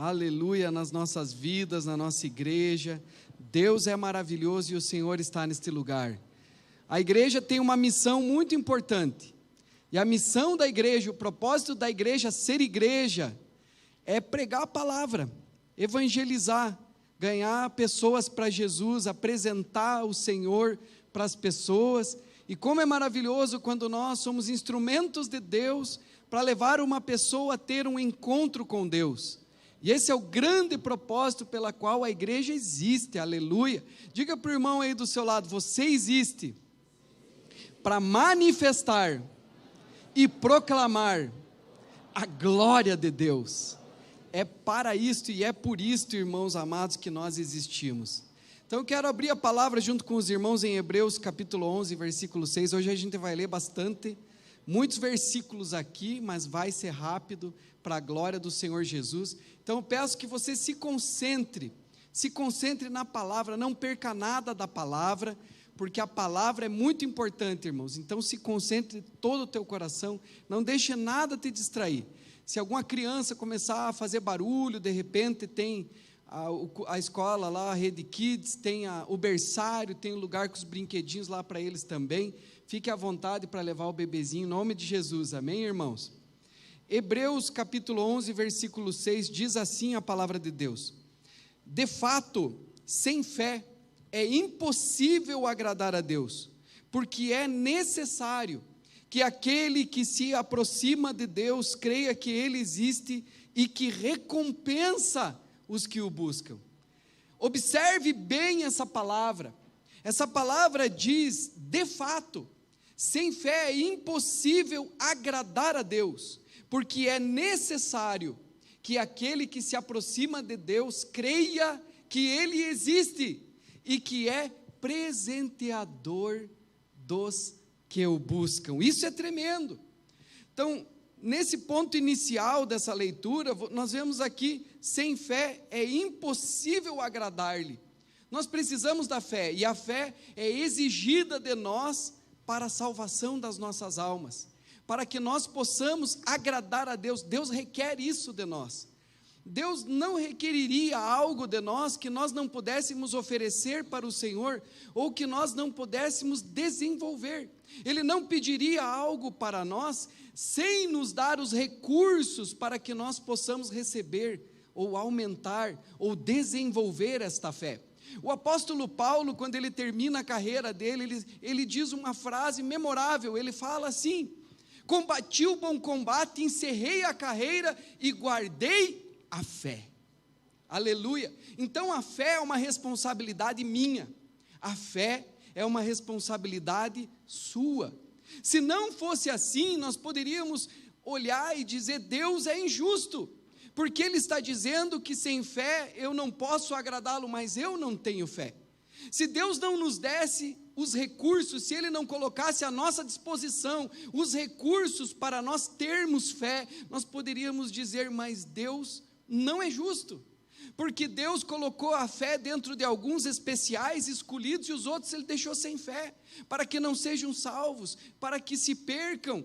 Aleluia, nas nossas vidas, na nossa igreja. Deus é maravilhoso e o Senhor está neste lugar. A igreja tem uma missão muito importante. E a missão da igreja, o propósito da igreja ser igreja, é pregar a palavra, evangelizar, ganhar pessoas para Jesus, apresentar o Senhor para as pessoas. E como é maravilhoso quando nós somos instrumentos de Deus para levar uma pessoa a ter um encontro com Deus. E esse é o grande propósito pela qual a igreja existe, aleluia. Diga para o irmão aí do seu lado, você existe para manifestar e proclamar a glória de Deus. É para isto e é por isto, irmãos amados, que nós existimos. Então eu quero abrir a palavra junto com os irmãos em Hebreus capítulo 11, versículo 6, hoje a gente vai ler muitos versículos aqui, mas vai ser rápido, para a glória do Senhor Jesus. Então eu peço que você se concentre na palavra, não perca nada da palavra, porque a palavra é muito importante, irmãos. Então se concentre todo o teu coração, não deixe nada te distrair. Se alguma criança começar a fazer barulho, de repente tem a escola lá, a Rede Kids, tem o berçário, tem um lugar com os brinquedinhos lá para eles também. Fique à vontade para levar o bebezinho, em nome de Jesus, amém, irmãos? Hebreus capítulo 11, versículo 6, diz assim a palavra de Deus: de fato, sem fé é impossível agradar a Deus, porque é necessário que aquele que se aproxima de Deus creia que Ele existe e que recompensa os que o buscam. Observe bem essa palavra diz, de fato, sem fé é impossível agradar a Deus, porque é necessário que aquele que se aproxima de Deus creia que Ele existe e que é presenteador dos que o buscam. Isso é tremendo. Então, nesse ponto inicial dessa leitura, nós vemos aqui, sem fé é impossível agradar-lhe. Nós precisamos da fé, e a fé é exigida de nós para a salvação das nossas almas, para que nós possamos agradar a Deus. Deus requer isso de nós. Deus não requeriria algo de nós que nós não pudéssemos oferecer para o Senhor, ou que nós não pudéssemos desenvolver. Ele não pediria algo para nós, sem nos dar os recursos para que nós possamos receber, ou aumentar, ou desenvolver esta fé. O apóstolo Paulo, quando ele termina a carreira dele, ele diz uma frase memorável, ele fala assim: combati o bom combate, encerrei a carreira e guardei a fé. Aleluia. Então a fé é uma responsabilidade minha, a fé é uma responsabilidade sua. Se não fosse assim, nós poderíamos olhar e dizer: Deus é injusto, porque Ele está dizendo que sem fé eu não posso agradá-lo, mas eu não tenho fé. Se Deus não nos desse os recursos, se Ele não colocasse à nossa disposição os recursos para nós termos fé, nós poderíamos dizer: mas Deus não é justo, porque Deus colocou a fé dentro de alguns especiais escolhidos, e os outros Ele deixou sem fé, para que não sejam salvos, para que se percam.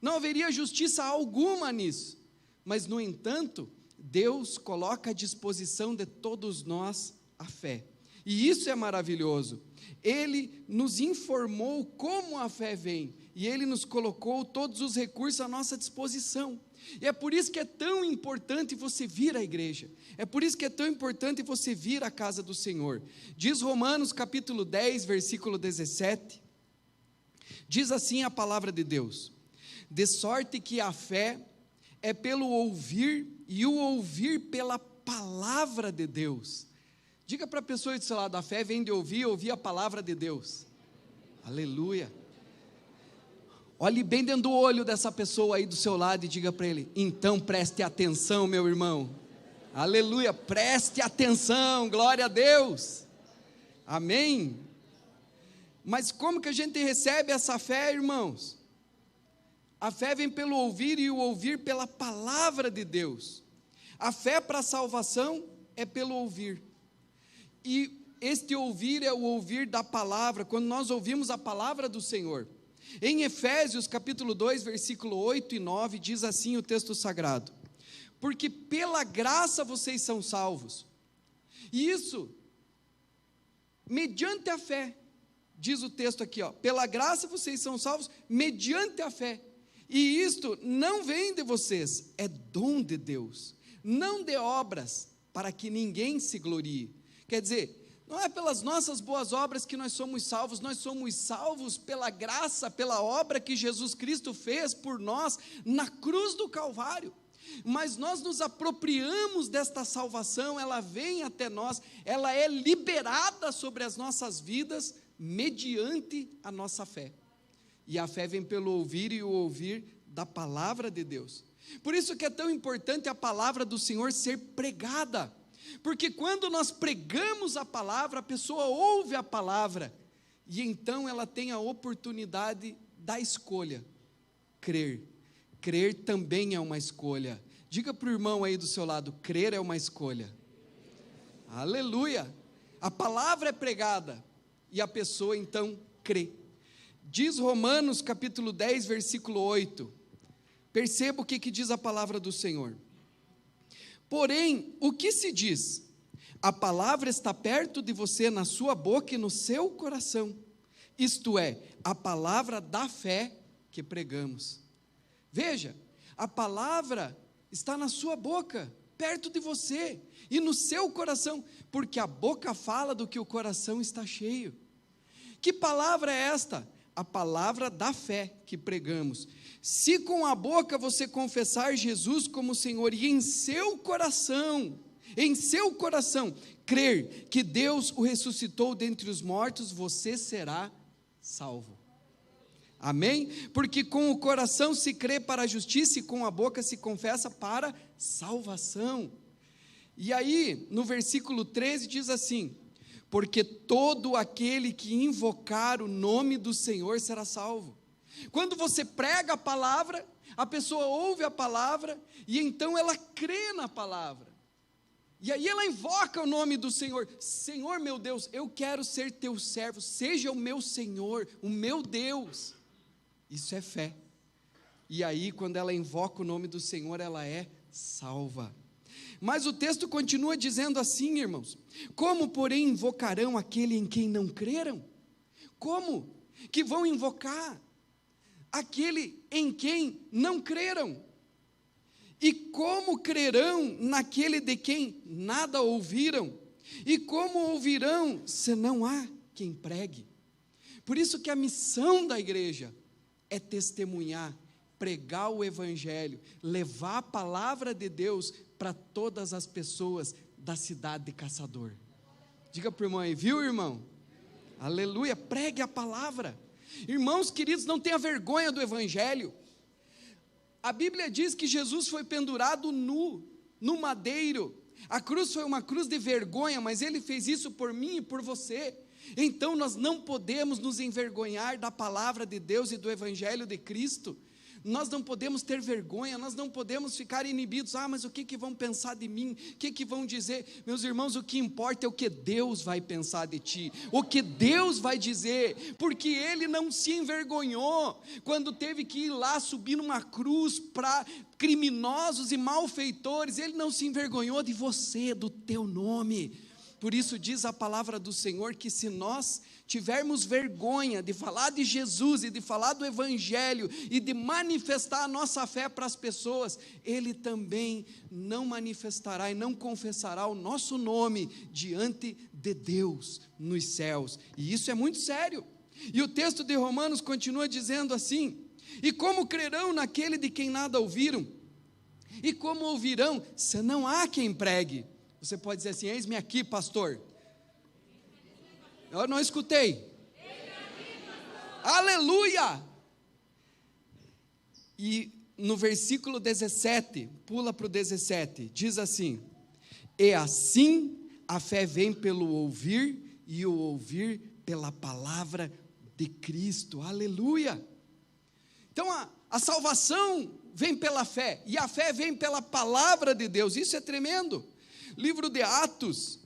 Não haveria justiça alguma nisso. Mas, no entanto, Deus coloca à disposição de todos nós a fé, e isso é maravilhoso. Ele nos informou como a fé vem, e Ele nos colocou todos os recursos à nossa disposição, e é por isso que é tão importante você vir à igreja, é por isso que é tão importante você vir à casa do Senhor. Diz Romanos capítulo 10, versículo 17, diz assim a palavra de Deus: de sorte que a fé é pelo ouvir, e o ouvir pela palavra de Deus. Diga para a pessoa do seu lado: a fé vem de ouvir a palavra de Deus. Aleluia. Olhe bem dentro do olho dessa pessoa aí do seu lado e diga para ele: então preste atenção, meu irmão. Aleluia, preste atenção, glória a Deus. Amém. Mas como que a gente recebe essa fé, irmãos? A fé vem pelo ouvir, e o ouvir pela palavra de Deus. A fé para a salvação é pelo ouvir. E este ouvir é o ouvir da palavra, quando nós ouvimos a palavra do Senhor. Em Efésios capítulo 2, versículo 8 e 9, diz assim o texto sagrado: porque pela graça vocês são salvos. E isso, mediante a fé, diz o texto aqui, ó, pela graça vocês são salvos, mediante a fé. E isto não vem de vocês, é dom de Deus, não de obras, para que ninguém se glorie. Quer dizer, não é pelas nossas boas obras que nós somos salvos pela graça, pela obra que Jesus Cristo fez por nós na cruz do Calvário. Mas nós nos apropriamos desta salvação, ela vem até nós, ela é liberada sobre as nossas vidas mediante a nossa fé. E a fé vem pelo ouvir e o ouvir da palavra de Deus. Por isso que é tão importante a palavra do Senhor ser pregada, porque quando nós pregamos a palavra, a pessoa ouve a palavra, e então ela tem a oportunidade da escolha, crer. Crer também é uma escolha. Diga para o irmão aí do seu lado, crer é uma escolha. Aleluia! A palavra é pregada, e a pessoa então crê. Diz Romanos capítulo 10, versículo 8, perceba o que diz a palavra do Senhor. Porém, o que se diz? A palavra está perto de você, na sua boca e no seu coração, isto é, a palavra da fé que pregamos. Veja, a palavra está na sua boca, perto de você, e no seu coração, porque a boca fala do que o coração está cheio. Que palavra é esta? A palavra da fé que pregamos. Se com a boca você confessar Jesus como Senhor, e em seu coração, crer que Deus o ressuscitou dentre os mortos, você será salvo. Amém? Porque com o coração se crê para a justiça, e com a boca se confessa para salvação. E aí, no versículo 13 diz assim, porque todo aquele que invocar o nome do Senhor será salvo. Quando você prega a palavra, a pessoa ouve a palavra, e então ela crê na palavra, e aí ela invoca o nome do Senhor. Senhor meu Deus, eu quero ser teu servo, seja o meu Senhor, o meu Deus. Isso é fé. E aí quando ela invoca o nome do Senhor, ela é salva. Mas o texto continua dizendo assim, irmãos, como porém invocarão aquele em quem não creram? Como que vão invocar aquele em quem não creram? E como crerão naquele de quem nada ouviram? E como ouvirão se não há quem pregue? Por isso que a missão da igreja é testemunhar, pregar o evangelho, levar a palavra de Deus para todas as pessoas da cidade de Caçador. Diga para o irmão aí, viu, irmão? Aleluia, pregue a palavra. Irmãos queridos, não tenha vergonha do evangelho. A Bíblia diz que Jesus foi pendurado nu, no madeiro. A cruz foi uma cruz de vergonha, mas Ele fez isso por mim e por você. Então nós não podemos nos envergonhar da palavra de Deus e do evangelho de Cristo. Nós não podemos ter vergonha, nós não podemos ficar inibidos. Mas o que vão pensar de mim? O que vão dizer? Meus irmãos, o que importa é o que Deus vai pensar de ti, o que Deus vai dizer, porque Ele não se envergonhou quando teve que ir lá subir numa cruz para criminosos e malfeitores. Ele não se envergonhou de você, do teu nome. Por isso diz a palavra do Senhor que se nós tivermos vergonha de falar de Jesus e de falar do evangelho e de manifestar a nossa fé para as pessoas, Ele também não manifestará e não confessará o nosso nome diante de Deus nos céus. E isso é muito sério. E o texto de Romanos continua dizendo assim: e como crerão naquele de quem nada ouviram? E como ouvirão se não há quem pregue? Você pode dizer assim: eis-me aqui, pastor. Eu não escutei. Aleluia! E no versículo 17, pula para o 17, diz assim: e assim a fé vem pelo ouvir, e o ouvir pela palavra de Cristo. Aleluia! Então a salvação vem pela fé, e a fé vem pela palavra de Deus. Isso é tremendo. Livro de Atos,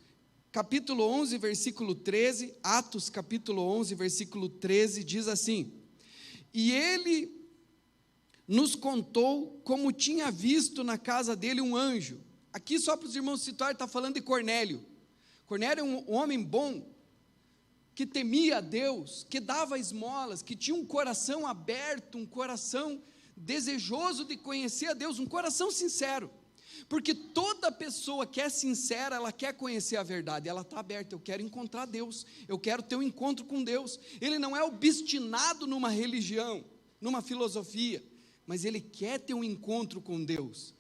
capítulo 11, versículo 13, Atos capítulo 11, versículo 13, diz assim: e ele nos contou como tinha visto na casa dele um anjo. Aqui, só para os irmãos situarem, está falando de Cornélio. Cornélio é um homem bom, que temia a Deus, que dava esmolas, que tinha um coração aberto, um coração desejoso de conhecer a Deus, um coração sincero. Porque toda pessoa que é sincera, ela quer conhecer a verdade, ela está aberta, eu quero encontrar Deus, eu quero ter um encontro com Deus. Ele não é obstinado numa religião, numa filosofia, mas ele quer ter um encontro com Deus.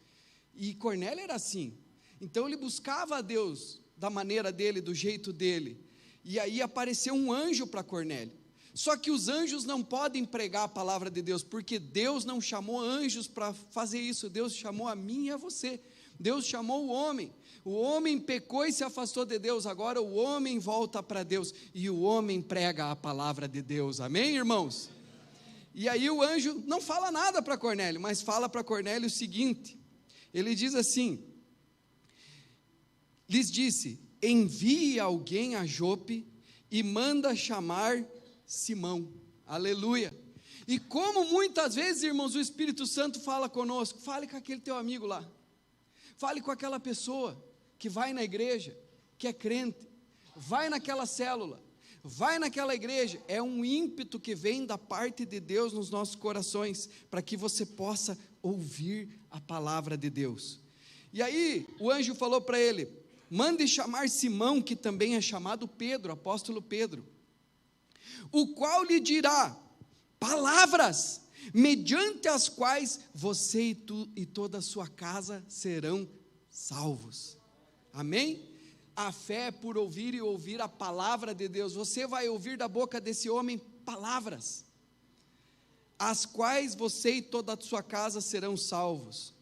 E Cornélio era assim. Então ele buscava a Deus da maneira dele, do jeito dele. E aí apareceu um anjo para Cornélio. Só que os anjos não podem pregar a palavra de Deus, porque Deus não chamou anjos para fazer isso. Deus chamou a mim e a você. Deus chamou o homem. O homem pecou e se afastou de Deus. Agora o homem volta para Deus e o homem prega a palavra de Deus. Amém, irmãos? E aí o anjo não fala nada para Cornélio, mas fala para Cornélio o seguinte. Ele diz assim: lhes disse: envie alguém a Jope e manda chamar Simão. Aleluia. E como muitas vezes, irmãos, o Espírito Santo fala conosco, fale com aquele teu amigo lá, fale com aquela pessoa que vai na igreja, que é crente, vai naquela célula, vai naquela igreja. É um ímpeto que vem da parte de Deus nos nossos corações, para que você possa ouvir a palavra de Deus. E aí o anjo falou para ele: mande chamar Simão, que também é chamado Pedro, apóstolo Pedro, o qual lhe dirá palavras, mediante as quais você e toda a sua casa serão salvos. Amém? A fé é por ouvir e ouvir a palavra de Deus. Você vai ouvir da boca desse homem palavras, as quais você e toda a sua casa serão salvos.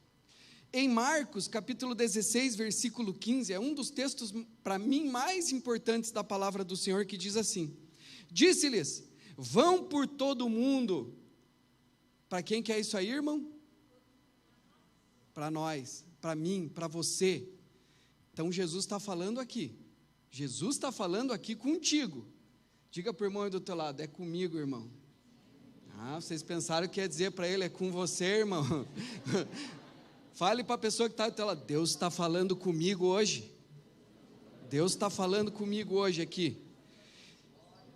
Em Marcos, capítulo 16, versículo 15, é um dos textos, para mim, mais importantes da palavra do Senhor, que diz assim: disse-lhes, vão por todo o mundo. Para quem que é isso aí, irmão? Para nós, para mim, para você. Então Jesus está falando aqui, Jesus está falando aqui contigo. Diga para o irmão aí do teu lado: é comigo, irmão. Ah, vocês pensaram que ia dizer para ele: é com você, irmão. Fale para a pessoa que está do teu lado: Deus está falando comigo hoje. Deus está falando comigo hoje aqui.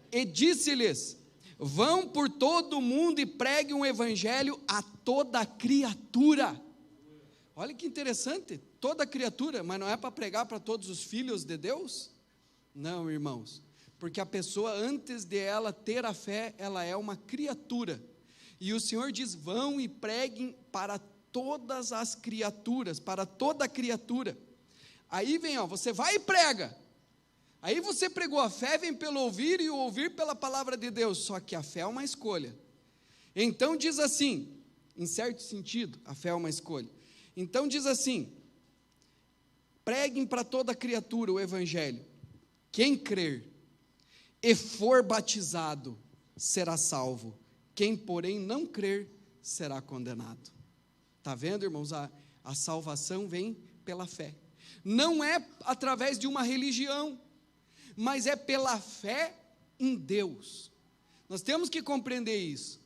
E disse-lhes: vão por todo o mundo e preguem o evangelho a toda criatura. Olha que interessante, toda criatura, mas não é para pregar para todos os filhos de Deus? Não, irmãos, porque a pessoa, antes de ela ter a fé, ela é uma criatura. E o Senhor diz: vão e preguem para todas as criaturas, para toda criatura. Aí vem, você vai e prega. Aí você pregou a fé, vem pelo ouvir e o ouvir pela palavra de Deus. Só que a fé é uma escolha. Então diz assim, em certo sentido, a fé é uma escolha. Então diz assim: preguem para toda criatura o evangelho. Quem crer e for batizado será salvo. Quem, porém, não crer será condenado. Está vendo, irmãos? A salvação vem pela fé. Não é através de uma religião, mas é pela fé em Deus. Nós temos que compreender isso.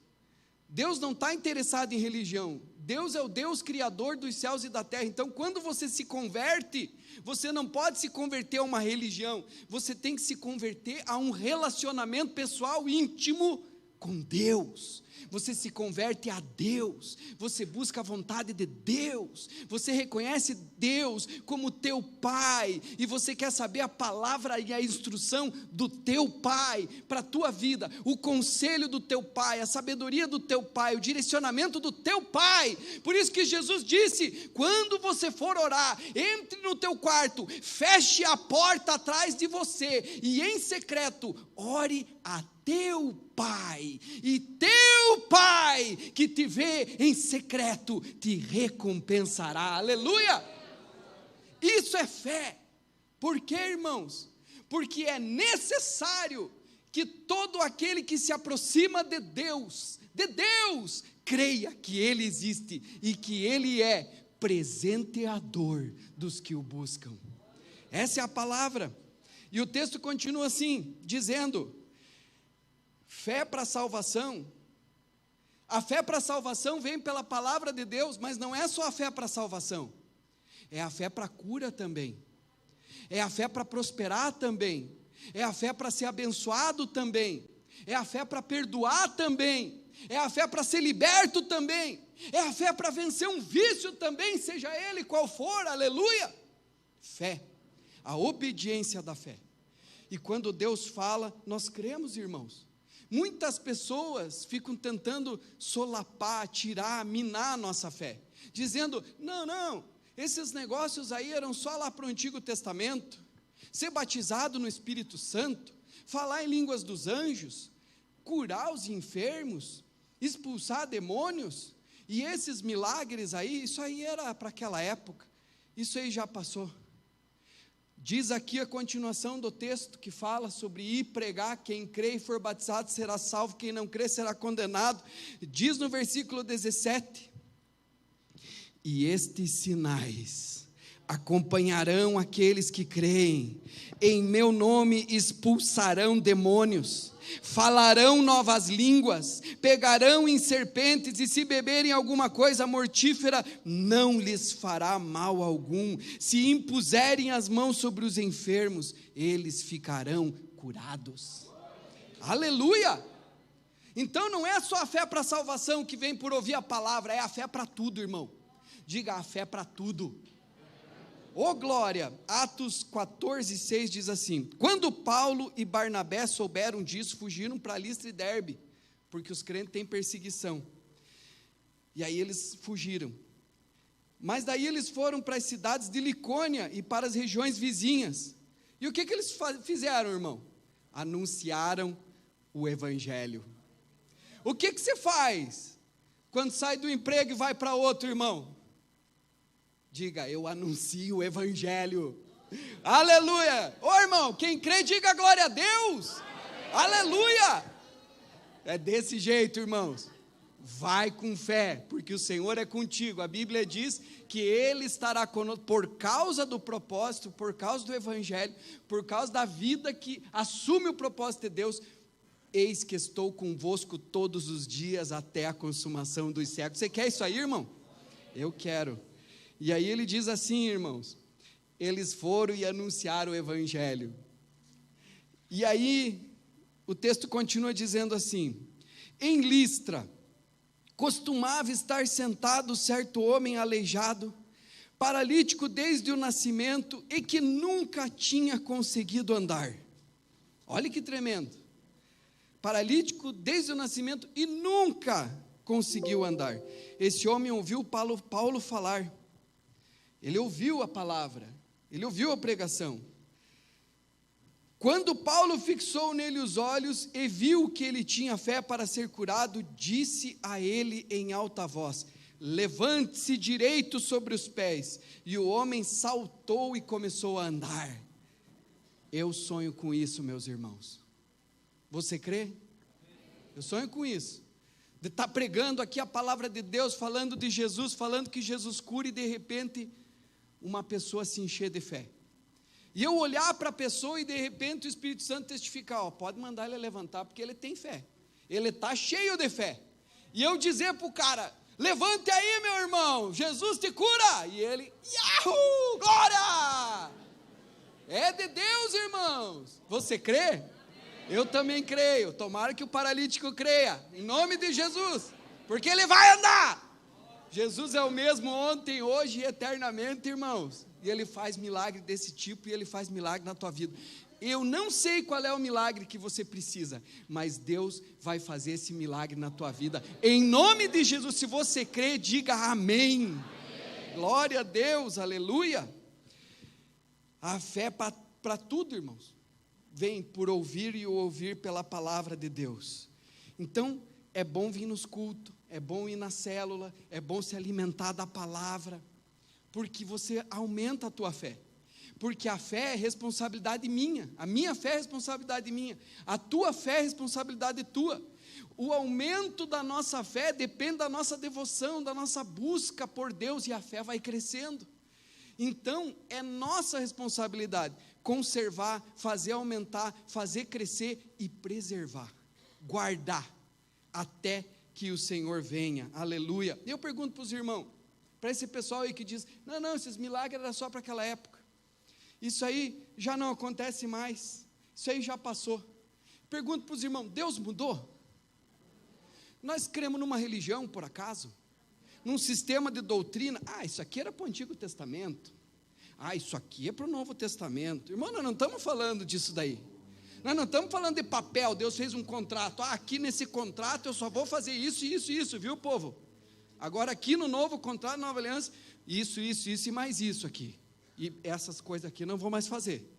Deus não está interessado em religião. Deus é o Deus criador dos céus e da terra. Então, quando você se converte, você não pode se converter a uma religião. Você tem que se converter a um relacionamento pessoal íntimo com Deus. Você se converte a Deus, você busca a vontade de Deus, você reconhece Deus como teu Pai, e você quer saber a palavra e a instrução do teu Pai, para a tua vida, o conselho do teu Pai, a sabedoria do teu Pai, o direcionamento do teu Pai. Por isso que Jesus disse: quando você for orar, entre no teu quarto, feche a porta atrás de você, e em secreto, ore a teu Pai, e teu Pai que te vê em secreto te recompensará. Aleluia! Isso é fé. Por quê, irmãos? Porque é necessário que todo aquele que se aproxima de Deus, creia que Ele existe e que Ele é presenteador dos que o buscam. Essa é a palavra. E o texto continua assim, dizendo: fé para salvação, A fé para a salvação vem pela palavra de Deus, mas não é só a fé para a salvação, é a fé para a cura também, é a fé para prosperar também, é a fé para ser abençoado também, é a fé para perdoar também, é a fé para ser liberto também, é a fé para vencer um vício também, seja ele qual for, aleluia. Fé, a obediência da fé. E quando Deus fala, nós cremos, irmãos. Muitas pessoas ficam tentando solapar, tirar, minar a nossa fé, dizendo, não, esses negócios aí eram só lá para o Antigo Testamento, ser batizado no Espírito Santo, falar em línguas dos anjos, curar os enfermos, expulsar demônios, e esses milagres aí, isso aí era para aquela época, isso aí já passou. Diz aqui a continuação do texto que fala sobre ir pregar, quem crê e for batizado será salvo, quem não crê será condenado. Diz no versículo 17, e estes sinais acompanharão aqueles que creem, em meu nome expulsarão demônios, falarão novas línguas, pegarão em serpentes, e se beberem alguma coisa mortífera, não lhes fará mal algum, se impuserem as mãos sobre os enfermos, eles ficarão curados. Aleluia! Então não é só a fé para a salvação que vem por ouvir a palavra, é a fé para tudo, irmão. Diga, a fé para tudo. Ô glória, Atos 14:6 diz assim, quando Paulo e Barnabé souberam disso, fugiram para Listra e Derbe, porque os crentes têm perseguição, e aí eles fugiram, mas daí eles foram para as cidades de Licônia e para as regiões vizinhas, e o que eles fizeram, irmão? Anunciaram o evangelho. O que você faz quando sai do emprego e vai para outro, irmão? Diga, eu anuncio o evangelho. Aleluia. Ô irmão, quem crê, diga glória a Deus. Aleluia. É desse jeito, irmãos. Vai com fé, porque o Senhor é contigo. A Bíblia diz que Ele estará conosco por causa do propósito, por causa do evangelho, por causa da vida que assume o propósito de Deus. Eis que estou convosco todos os dias até a consumação dos séculos. Você quer isso aí, irmão? Eu quero. E aí ele diz assim, irmãos, eles foram e anunciaram o evangelho. E aí o texto continua dizendo assim, em Listra, costumava estar sentado certo homem aleijado, paralítico desde o nascimento, e que nunca tinha conseguido andar. Olha que tremendo. Paralítico desde o nascimento e nunca conseguiu andar. Esse homem ouviu Paulo falar. Ele ouviu a palavra, ele ouviu a pregação. Quando Paulo fixou nele os olhos e viu que ele tinha fé para ser curado, disse a ele em alta voz, levante-se direito sobre os pés. E o homem saltou e começou a andar. Eu sonho com isso, meus irmãos. Você crê? Eu sonho com isso. De estar pregando aqui a palavra de Deus, falando de Jesus, falando que Jesus cura, e de repente uma pessoa se encher de fé, e eu olhar para a pessoa e de repente o Espírito Santo testificar, pode mandar ele levantar, porque ele tem fé, ele está cheio de fé, e eu dizer para o cara, levante aí meu irmão, Jesus te cura, e ele, Yahoo, glória, é de Deus, irmãos. Você crê? Eu também creio, tomara que o paralítico creia, em nome de Jesus, porque ele vai andar. Jesus é o mesmo ontem, hoje e eternamente, irmãos, e Ele faz milagre desse tipo, e Ele faz milagre na tua vida. Eu não sei qual é o milagre que você precisa, mas Deus vai fazer esse milagre na tua vida, em nome de Jesus. Se você crê, diga amém, amém. Glória a Deus, aleluia. A fé para tudo, irmãos, vem por ouvir e ouvir pela palavra de Deus. Então, é bom vir nos cultos, é bom ir na célula, é bom se alimentar da palavra, porque você aumenta a tua fé, porque a fé é responsabilidade minha, a minha fé é responsabilidade minha, a tua fé é responsabilidade tua. O aumento da nossa fé depende da nossa devoção, da nossa busca por Deus, e a fé vai crescendo. Então, é nossa responsabilidade conservar, fazer aumentar, fazer crescer e preservar, guardar, até que o Senhor venha, aleluia. Eu pergunto para os irmãos, para esse pessoal aí que diz, não, esses milagres eram só para aquela época, isso aí já não acontece mais, isso aí já passou. Pergunto para os irmãos, Deus mudou? Nós cremos numa religião, por acaso? Num sistema de doutrina? Isso aqui era para o Antigo Testamento, isso aqui é para o Novo Testamento. Irmão, nós não estamos falando disso daí, nós não estamos falando de papel. Deus fez um contrato, aqui nesse contrato eu só vou fazer isso, viu, povo? Agora aqui no novo contrato, nova aliança, isso e mais isso aqui, e essas coisas aqui não vou mais fazer.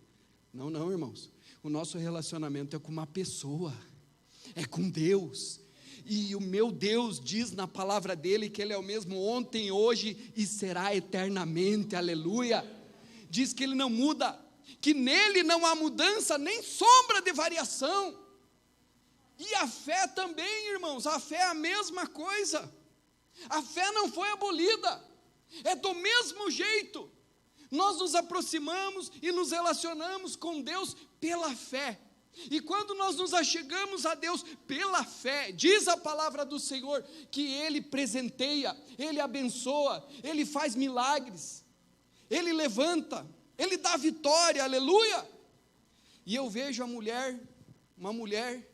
Não, irmãos, o nosso relacionamento é com uma pessoa, é com Deus, e o meu Deus diz na palavra dele que ele é o mesmo ontem, hoje e será eternamente, aleluia. Diz que ele não muda, que nele não há mudança, nem sombra de variação. E a fé também, irmãos, a fé é a mesma coisa, a fé não foi abolida, é do mesmo jeito, nós nos aproximamos e nos relacionamos com Deus pela fé, e quando nós nos achegamos a Deus pela fé, diz a palavra do Senhor, que Ele presenteia, Ele abençoa, Ele faz milagres, Ele levanta, Ele dá vitória, aleluia. E eu vejo uma mulher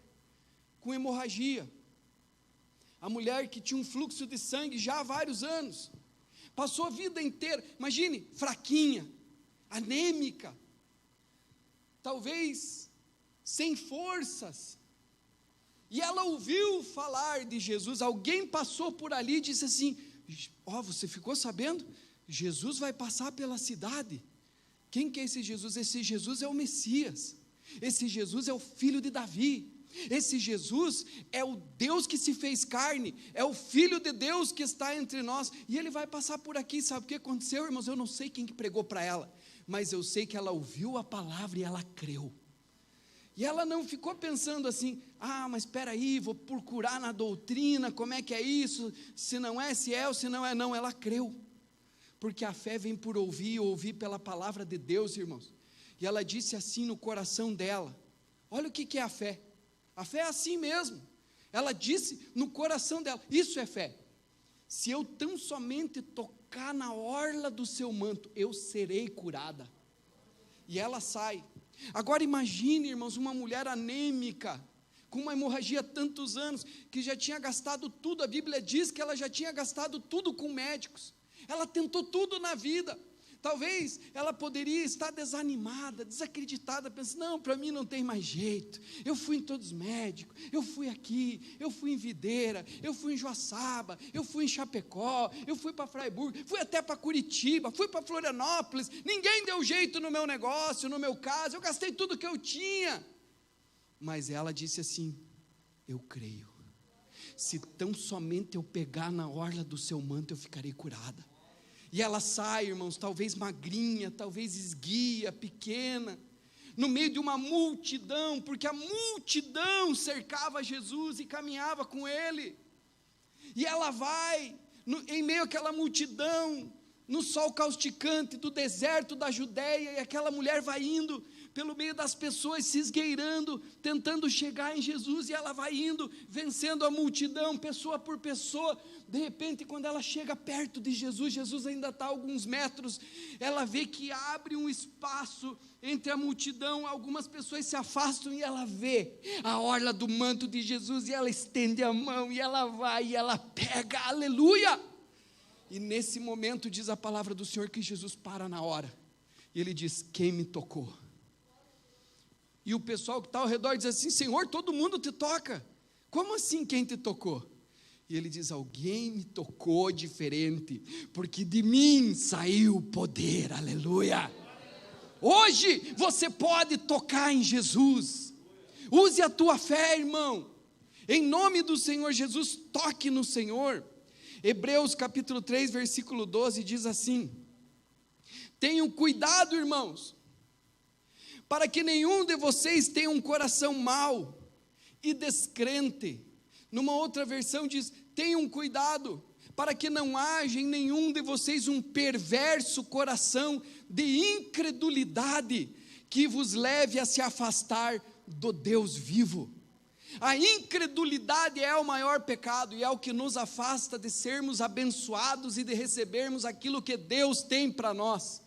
com hemorragia, a mulher que tinha um fluxo de sangue já há vários anos, passou a vida inteira, imagine, fraquinha, anêmica, talvez sem forças, e ela ouviu falar de Jesus, alguém passou por ali e disse assim, você ficou sabendo? Jesus vai passar pela cidade. Quem que é esse Jesus? Esse Jesus é o Messias, esse Jesus é o filho de Davi, esse Jesus é o Deus que se fez carne, é o Filho de Deus que está entre nós, e Ele vai passar por aqui. Sabe o que aconteceu, irmãos? Eu não sei quem que pregou para ela, mas eu sei que ela ouviu a palavra e ela creu, e ela não ficou pensando assim, mas espera aí, vou procurar na doutrina, como é que é isso, se não é, se é ou se não é, não, ela creu, porque a fé vem por ouvir pela palavra de Deus, irmãos, e ela disse assim no coração dela, olha o que é a fé é assim mesmo, ela disse no coração dela, isso é fé, se eu tão somente tocar na orla do seu manto, eu serei curada, e ela sai. Agora imagine, irmãos, uma mulher anêmica, com uma hemorragia há tantos anos, que já tinha gastado tudo, a Bíblia diz que ela já tinha gastado tudo com médicos, ela tentou tudo na vida, talvez ela poderia estar desanimada, desacreditada, pensando, não, para mim não tem mais jeito, eu fui em todos os médicos, eu fui aqui, eu fui em Videira, eu fui em Joaçaba, eu fui em Chapecó, eu fui para Fraiburgo, fui até para Curitiba, fui para Florianópolis, ninguém deu jeito no meu negócio, no meu caso, eu gastei tudo que eu tinha, mas ela disse assim, eu creio, se tão somente eu pegar na orla do seu manto, eu ficarei curada. E ela sai, irmãos, talvez magrinha, talvez esguia, pequena, no meio de uma multidão, porque a multidão cercava Jesus e caminhava com ele, e ela vai, em meio àquela multidão, no sol causticante do deserto da Judéia, e aquela mulher vai indo, pelo meio das pessoas, se esgueirando, tentando chegar em Jesus, e ela vai indo, vencendo a multidão, pessoa por pessoa. De repente, quando ela chega perto de Jesus, Jesus ainda está a alguns metros, ela vê que abre um espaço entre a multidão, algumas pessoas se afastam, e ela vê a orla do manto de Jesus, e ela estende a mão, e ela vai, e ela pega, aleluia, e nesse momento diz a palavra do Senhor, que Jesus para na hora, e ele diz, quem me tocou? E o pessoal que está ao redor diz assim, Senhor, todo mundo te toca, como assim quem te tocou? E ele diz, alguém me tocou diferente, porque de mim saiu o poder, aleluia. Hoje você pode tocar em Jesus, use a tua fé, irmão, em nome do Senhor Jesus, toque no Senhor. Hebreus capítulo 3, versículo 12 diz assim, tenham cuidado, irmãos, para que nenhum de vocês tenha um coração mau e descrente. Numa outra versão diz, tenham cuidado, para que não haja em nenhum de vocês um perverso coração de incredulidade, que vos leve a se afastar do Deus vivo. A incredulidade é o maior pecado e é o que nos afasta de sermos abençoados e de recebermos aquilo que Deus tem para nós.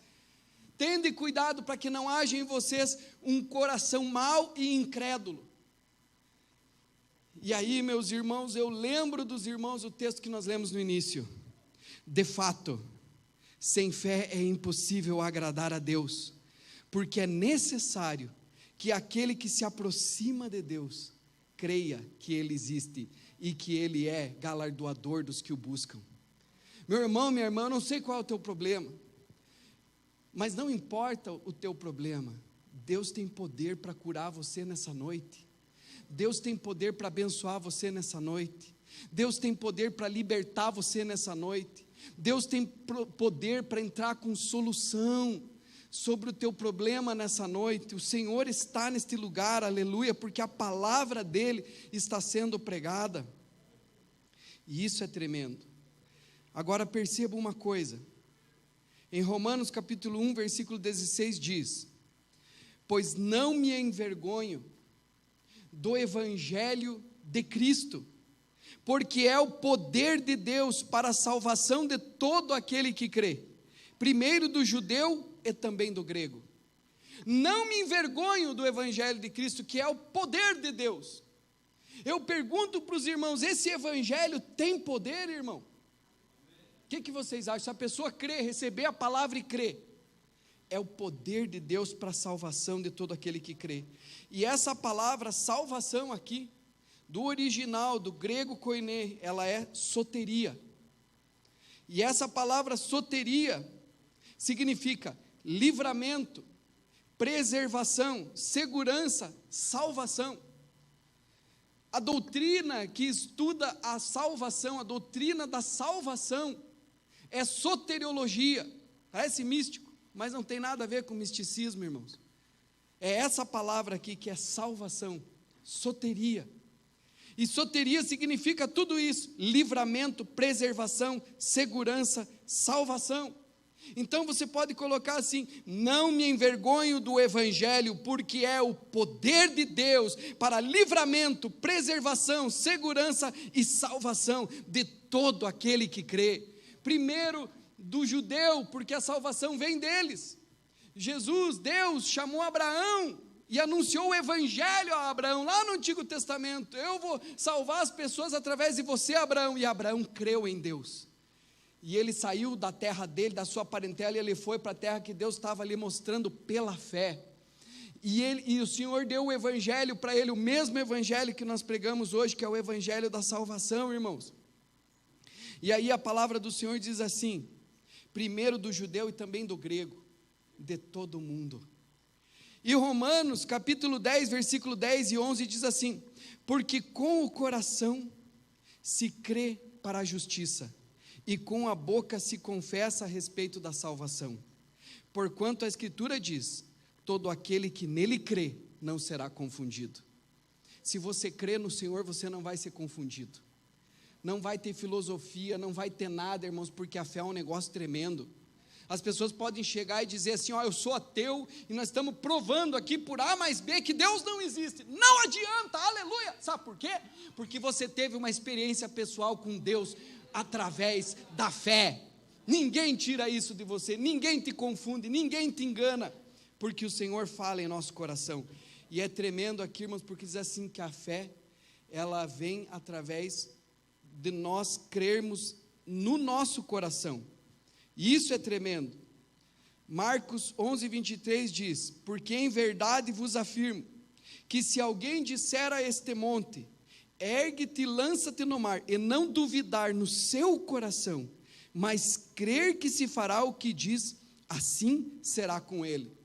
Tende cuidado para que não haja em vocês um coração mau e incrédulo. E aí, meus irmãos, eu lembro dos irmãos o texto que nós lemos no início. De fato, sem fé é impossível agradar a Deus, porque é necessário que aquele que se aproxima de Deus creia que Ele existe e que Ele é galardoador dos que o buscam. Meu irmão, minha irmã, eu não sei qual é o teu problema, mas não importa o teu problema, Deus tem poder para curar você nessa noite, Deus tem poder para abençoar você nessa noite, Deus tem poder para libertar você nessa noite, Deus tem poder para entrar com solução sobre o teu problema nessa noite. O Senhor está neste lugar, aleluia, porque a palavra dEle está sendo pregada, e isso é tremendo. Agora perceba uma coisa, em Romanos capítulo 1, versículo 16 diz: pois não me envergonho do evangelho de Cristo, porque é o poder de Deus para a salvação de todo aquele que crê, primeiro do judeu e também do grego. Não me envergonho do evangelho de Cristo, que é o poder de Deus. Eu pergunto para os irmãos, esse evangelho tem poder, irmão? O que vocês acham? Se a pessoa crê, receber a palavra e crê, é o poder de Deus para a salvação de todo aquele que crê. E essa palavra salvação aqui, do original, do grego koiné, ela é soteria. E essa palavra soteria significa livramento, preservação, segurança, salvação. A doutrina que estuda a salvação, a doutrina da salvação, é soteriologia. Parece místico, mas não tem nada a ver com misticismo, irmãos. É essa palavra aqui que é salvação, soteria. E soteria significa tudo isso: livramento, preservação, segurança, salvação. Então você pode colocar assim: não me envergonho do evangelho, porque é o poder de Deus para livramento, preservação, segurança e salvação de todo aquele que crê. Primeiro do judeu, porque a salvação vem deles. Jesus, Deus, chamou Abraão e anunciou o evangelho a Abraão, lá no Antigo Testamento: eu vou salvar as pessoas através de você, Abraão. E Abraão creu em Deus. E ele saiu da terra dele, da sua parentela, e ele foi para a terra que Deus estava ali mostrando pela fé. E o Senhor deu o evangelho para ele, o mesmo evangelho que nós pregamos hoje, que é o evangelho da salvação, irmãos. E aí a palavra do Senhor diz assim: primeiro do judeu e também do grego, de todo mundo. E Romanos capítulo 10, versículo 10 e 11 diz assim: porque com o coração se crê para a justiça, e com a boca se confessa a respeito da salvação. Porquanto a Escritura diz: todo aquele que nele crê não será confundido. Se você crê no Senhor, você não vai ser confundido. Não vai ter filosofia, não vai ter nada, irmãos, porque a fé é um negócio tremendo. As pessoas podem chegar e dizer assim: ó, eu sou ateu, e nós estamos provando aqui por A mais B que Deus não existe. Não adianta, aleluia. Sabe por quê? Porque você teve uma experiência pessoal com Deus através da fé. Ninguém tira isso de você, ninguém te confunde, ninguém te engana, porque o Senhor fala em nosso coração. E é tremendo aqui, irmãos, porque diz assim que a fé, ela vem através de nós crermos no nosso coração. E isso é tremendo. Marcos 11, 23 diz: porque em verdade vos afirmo, que se alguém disser a este monte: ergue-te e lança-te no mar, e não duvidar no seu coração, mas crer que se fará o que diz, assim será com ele.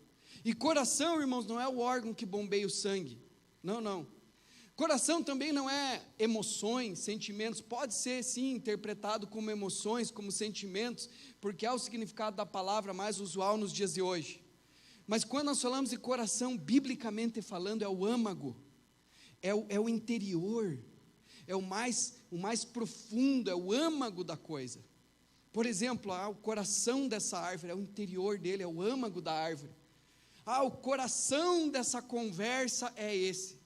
E coração, irmãos, não é o órgão que bombeia o sangue. Não, não. Coração também não é emoções, sentimentos. Pode ser sim interpretado como emoções, como sentimentos, porque é o significado da palavra mais usual nos dias de hoje. Mas quando nós falamos de coração, biblicamente falando, é o âmago, é o interior, é o mais profundo, é o âmago da coisa. Por exemplo, o coração dessa árvore é o interior dele, é o âmago da árvore. O coração dessa conversa é esse.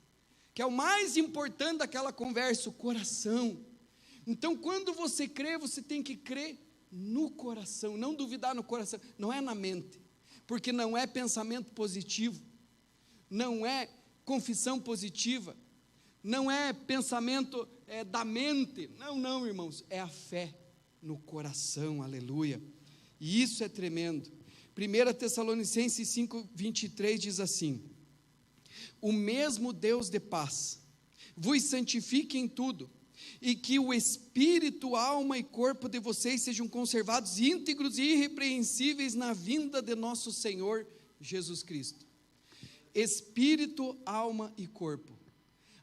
que é o mais importante daquela conversa, o coração. Então, quando você crê, você tem que crer no coração, não duvidar no coração, não é na mente, porque não é pensamento positivo, não é confissão positiva, não é pensamento da mente, não, irmãos, é a fé no coração, aleluia, e isso é tremendo. 1 Tessalonicenses 5:23 diz assim: o mesmo Deus de paz vos santifique em tudo, e que o espírito, alma e corpo de vocês sejam conservados íntegros e irrepreensíveis na vinda de nosso Senhor Jesus Cristo. Espírito, alma e corpo.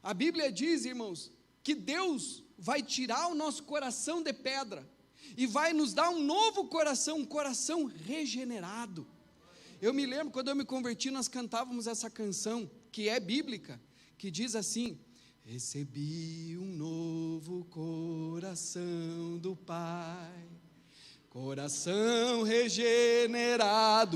A Bíblia diz, irmãos, que Deus vai tirar o nosso coração de pedra e vai nos dar um novo coração, um coração regenerado. Eu me lembro, quando eu me converti, nós cantávamos essa canção, que é bíblica, que diz assim: recebi um novo coração do Pai, coração regenerado,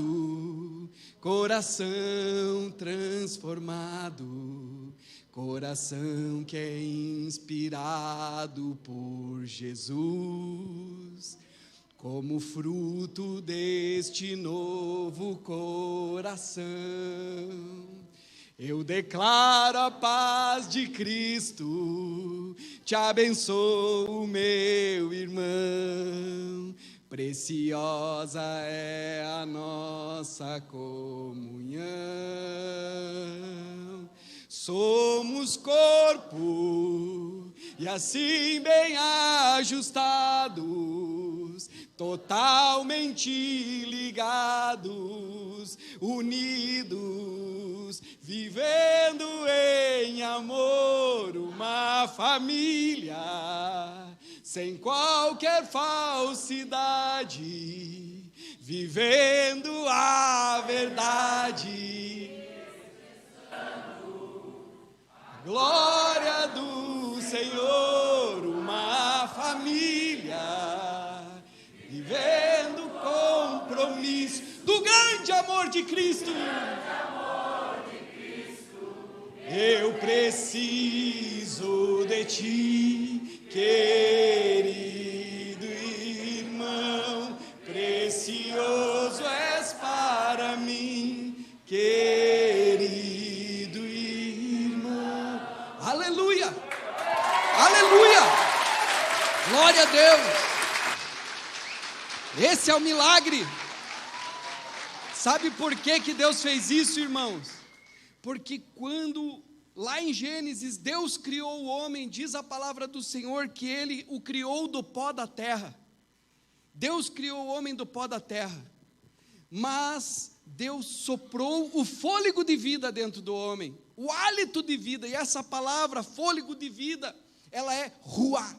coração transformado, coração que é inspirado por Jesus. Como fruto deste novo coração, eu declaro a paz de Cristo, te abençoo, meu irmão, preciosa é a nossa comunhão. Somos corpo, e assim bem ajustados, totalmente ligados, unidos, vivendo em amor, uma família, sem qualquer falsidade, vivendo a verdade. A glória do Senhor, uma família, vivendo compromisso do grande amor de Cristo. Eu preciso de ti, querido irmão, precioso és para mim, querido irmão. Aleluia! Aleluia! Glória a Deus! Esse é o milagre. Sabe por que Deus fez isso, irmãos? Porque quando, lá em Gênesis, Deus criou o homem, diz a palavra do Senhor que Ele o criou do pó da terra. Deus criou o homem do pó da terra, mas Deus soprou o fôlego de vida dentro do homem, o hálito de vida, e essa palavra, fôlego de vida, ela é ruá,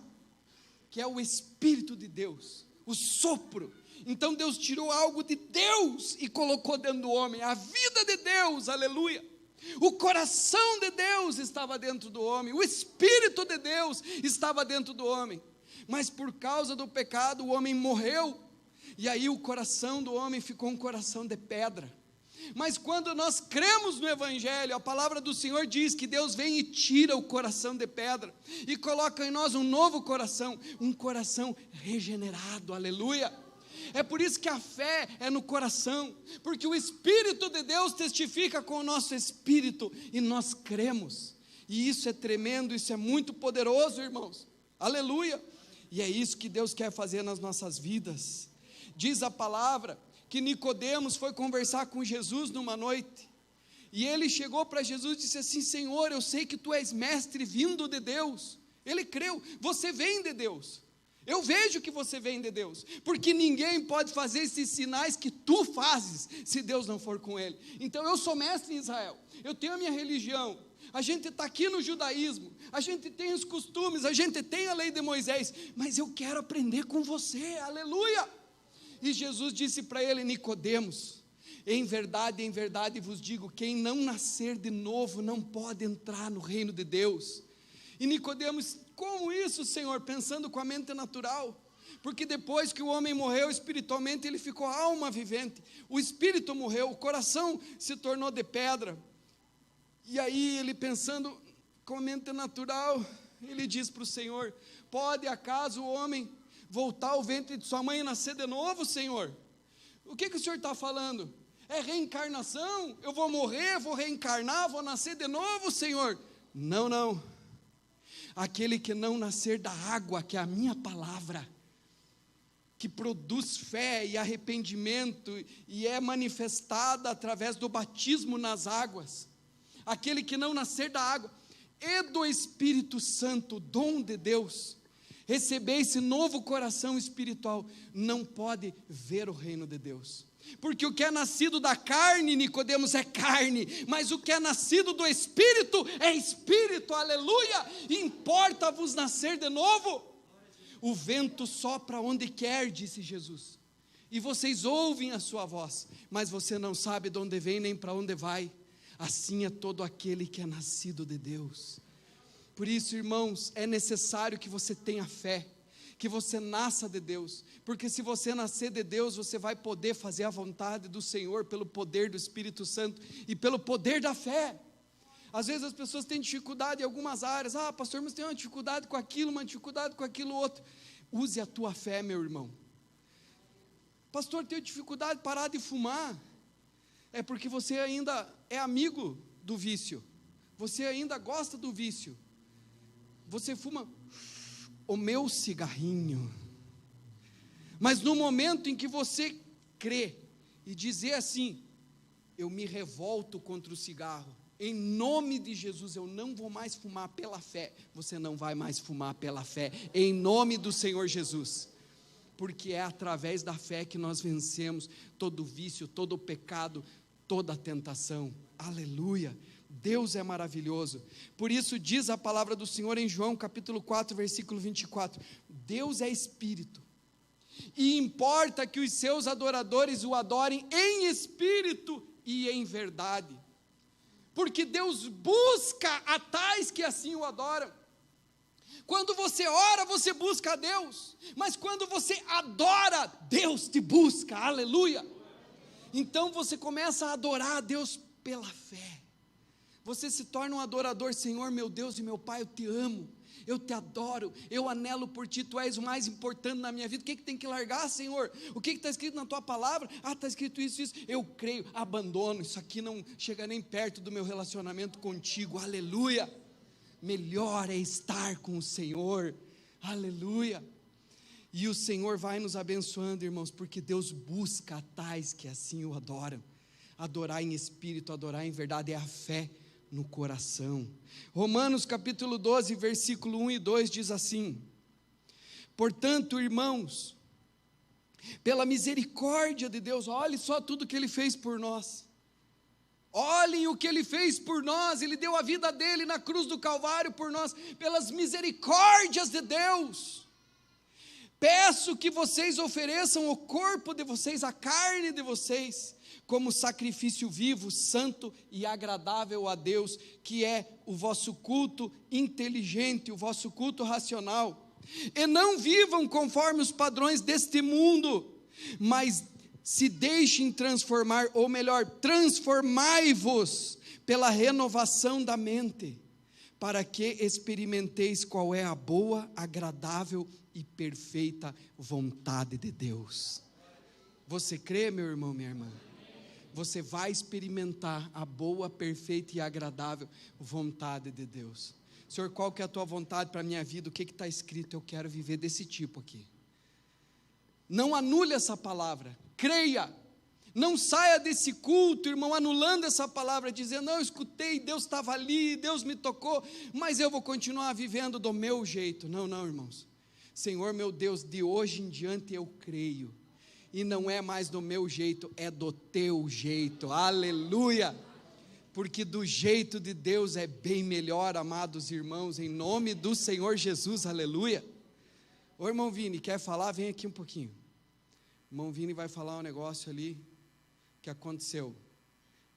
que é o Espírito de Deus, o sopro. Então Deus tirou algo de Deus e colocou dentro do homem, a vida de Deus, aleluia. O coração de Deus estava dentro do homem, o Espírito de Deus estava dentro do homem, mas por causa do pecado o homem morreu, e aí o coração do homem ficou um coração de pedra. Mas quando nós cremos no Evangelho, a palavra do Senhor diz que Deus vem e tira o coração de pedra, e coloca em nós um novo coração, um coração regenerado, aleluia. É por isso que a fé é no coração, porque o Espírito de Deus testifica com o nosso espírito, e nós cremos, e isso é tremendo, isso é muito poderoso, irmãos, aleluia, e é isso que Deus quer fazer nas nossas vidas. Diz a palavra que Nicodemos foi conversar com Jesus numa noite, e ele chegou para Jesus e disse assim: Senhor, eu sei que tu és mestre vindo de Deus. Ele creu, você vem de Deus. Eu vejo que você vem de Deus, porque ninguém pode fazer esses sinais que tu fazes, se Deus não for com ele. Então eu sou mestre em Israel, eu tenho a minha religião, a gente está aqui no judaísmo, a gente tem os costumes, a gente tem a lei de Moisés, mas eu quero aprender com você, aleluia. E Jesus disse para ele: Nicodemos, em verdade vos digo, quem não nascer de novo não pode entrar no reino de Deus. E Nicodemos: como isso, Senhor? Pensando com a mente natural, porque depois que o homem morreu espiritualmente, ele ficou alma vivente, o espírito morreu, o coração se tornou de pedra, e aí ele pensando, com a mente natural, ele diz para o Senhor: pode acaso o homem voltar ao ventre de sua mãe e nascer de novo, Senhor? O que o Senhor está falando? É reencarnação? Eu vou morrer, vou reencarnar, vou nascer de novo, Senhor? Não, não. Aquele que não nascer da água, que é a minha palavra, que produz fé e arrependimento e é manifestada através do batismo nas águas, aquele que não nascer da água e do Espírito Santo, dom de Deus, receber esse novo coração espiritual, não pode ver o reino de Deus. Porque o que é nascido da carne, Nicodemos, é carne, mas o que é nascido do Espírito é Espírito, aleluia. Importa-vos nascer de novo. O vento sopra onde quer, disse Jesus, e vocês ouvem a sua voz, mas você não sabe de onde vem nem para onde vai. Assim é todo aquele que é nascido de Deus. Por isso, irmãos, é necessário que você tenha fé, que você nasça de Deus, porque se você nascer de Deus, você vai poder fazer a vontade do Senhor, pelo poder do Espírito Santo, e pelo poder da fé. Às vezes as pessoas têm dificuldade em algumas áreas, pastor, mas tem uma dificuldade com aquilo, uma dificuldade com aquilo outro. Use a tua fé, meu irmão. Pastor, tenho dificuldade de parar de fumar. É porque você ainda é amigo do vício, você ainda gosta do vício, você fuma o meu cigarrinho, mas no momento em que você crê e dizer assim: eu me revolto contra o cigarro, em nome de Jesus eu não vou mais fumar pela fé, você não vai mais fumar pela fé, em nome do Senhor Jesus, porque é através da fé que nós vencemos todo vício, todo pecado, toda tentação, aleluia. Deus é maravilhoso. Por isso diz a palavra do Senhor em João capítulo 4, versículo 24, Deus é Espírito, e importa que os seus adoradores o adorem em espírito e em verdade, porque Deus busca a tais que assim o adoram. Quando você ora, você busca a Deus, mas quando você adora, Deus te busca, aleluia. Então você começa a adorar a Deus pela fé, você se torna um adorador. Senhor, meu Deus e meu Pai, eu te amo, eu te adoro, eu anelo por ti, tu és o mais importante na minha vida. O que tem que largar, Senhor? O que está escrito na tua palavra? Está escrito isso, eu creio, abandono, isso aqui não chega nem perto do meu relacionamento contigo, aleluia. Melhor é estar com o Senhor, aleluia. E o Senhor vai nos abençoando, irmãos, porque Deus busca a tais que assim o adoram. Adorar em espírito, adorar em verdade, é a fé no coração. Romanos capítulo 12, versículo 1 e 2 diz assim: portanto, irmãos, pela misericórdia de Deus, olhe só tudo que Ele fez por nós, olhem o que Ele fez por nós, Ele deu a vida dEle na cruz do Calvário por nós, pelas misericórdias de Deus, peço que vocês ofereçam o corpo de vocês, a carne de vocês, como sacrifício vivo, santo e agradável a Deus, que é o vosso culto inteligente, o vosso culto racional. E não vivam conforme os padrões deste mundo, mas se deixem transformar, ou melhor, transformai-vos pela renovação da mente, para que experimenteis qual é a boa, agradável e perfeita vontade de Deus. Você crê, meu irmão, minha irmã? Você vai experimentar a boa, perfeita e agradável vontade de Deus. Senhor, qual que é a tua vontade para a minha vida? O que está escrito? Eu quero viver desse tipo aqui. Não anule essa palavra, creia. Não saia desse culto, irmão, anulando essa palavra, dizendo: não, eu escutei, Deus estava ali, Deus me tocou, mas eu vou continuar vivendo do meu jeito. Não, não, irmãos. Senhor, meu Deus, de hoje em diante eu creio, e não é mais do meu jeito, é do teu jeito, aleluia, porque do jeito de Deus é bem melhor, amados irmãos, em nome do Senhor Jesus, aleluia. Ô irmão Vini, quer falar? Vem aqui um pouquinho. O irmão Vini vai falar um negócio ali, que aconteceu.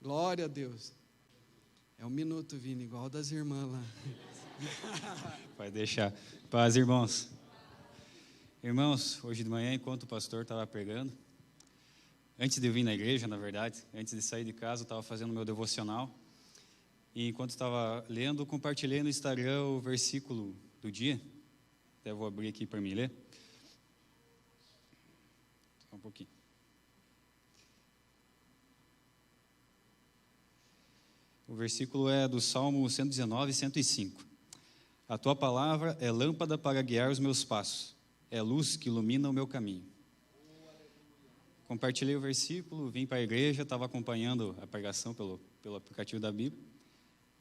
Glória a Deus. É um minuto, Vini, igual das irmãs lá. Pode deixar. Paz, irmãos. Irmãos, hoje de manhã, enquanto o pastor estava pregando, antes de eu vir na igreja, na verdade, antes de sair de casa, eu estava fazendo meu devocional, E enquanto estava lendo, compartilhei no Instagram o versículo do dia. Até vou abrir aqui para mim ler. Só um pouquinho. O versículo é do Salmo 119, 105. A tua palavra é lâmpada para guiar os meus passos, é luz que ilumina o meu caminho. Compartilhei o versículo, vim para a igreja, estava acompanhando a pregação pelo aplicativo da Bíblia.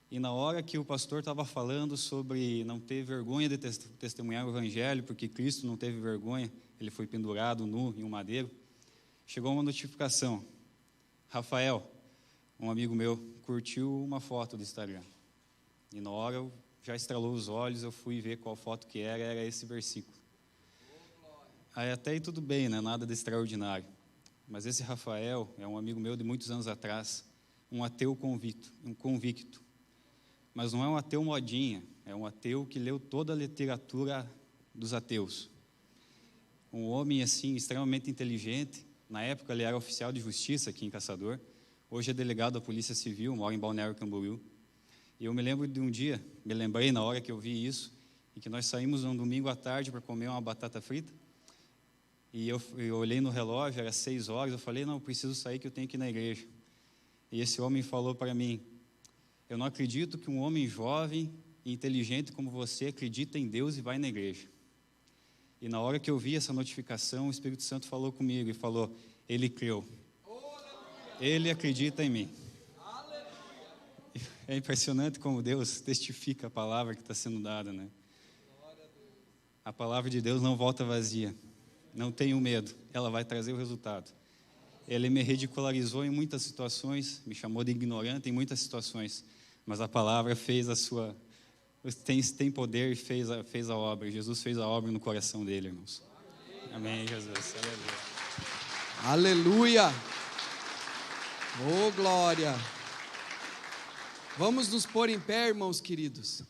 E na hora que o pastor estava falando sobre não ter vergonha de testemunhar o evangelho, porque Cristo não teve vergonha, ele foi pendurado nu em um madeiro, chegou uma notificação. Rafael, um amigo meu, curtiu uma foto do Instagram. E na hora eu já estralou os olhos, eu fui ver qual foto que era esse versículo. Aí até aí tudo bem, né? Nada de extraordinário. Mas esse Rafael é um amigo meu de muitos anos atrás, um ateu convicto. Mas não é um ateu modinha, é um ateu que leu toda a literatura dos ateus. Um homem, assim, extremamente inteligente. Na época, ele era oficial de justiça aqui em Caçador. Hoje é delegado da Polícia Civil, mora em Balneário Camboriú. E eu me lembro de um dia, me lembrei na hora que eu vi isso, e que nós saímos um domingo à tarde para comer uma batata frita. E eu olhei no relógio, era 6 horas, eu falei, não, eu preciso sair que eu tenho que ir na igreja. E esse homem falou para mim, eu não acredito que um homem jovem e inteligente como você acredita em Deus e vai na igreja. E na hora que eu vi essa notificação, o Espírito Santo falou comigo e falou, ele creu. Ele acredita em mim. É impressionante como Deus testifica a palavra que está sendo dada, né? A palavra de Deus não volta vazia. Não tenho medo, ela vai trazer o resultado. Ele me ridicularizou em muitas situações, me chamou de ignorante em muitas situações, mas a palavra fez a sua... Tem poder e fez a obra. Jesus fez a obra no coração dele, irmãos. Amém, Jesus. Aleluia. Aleluia. Oh, glória. Vamos nos pôr em pé, irmãos queridos.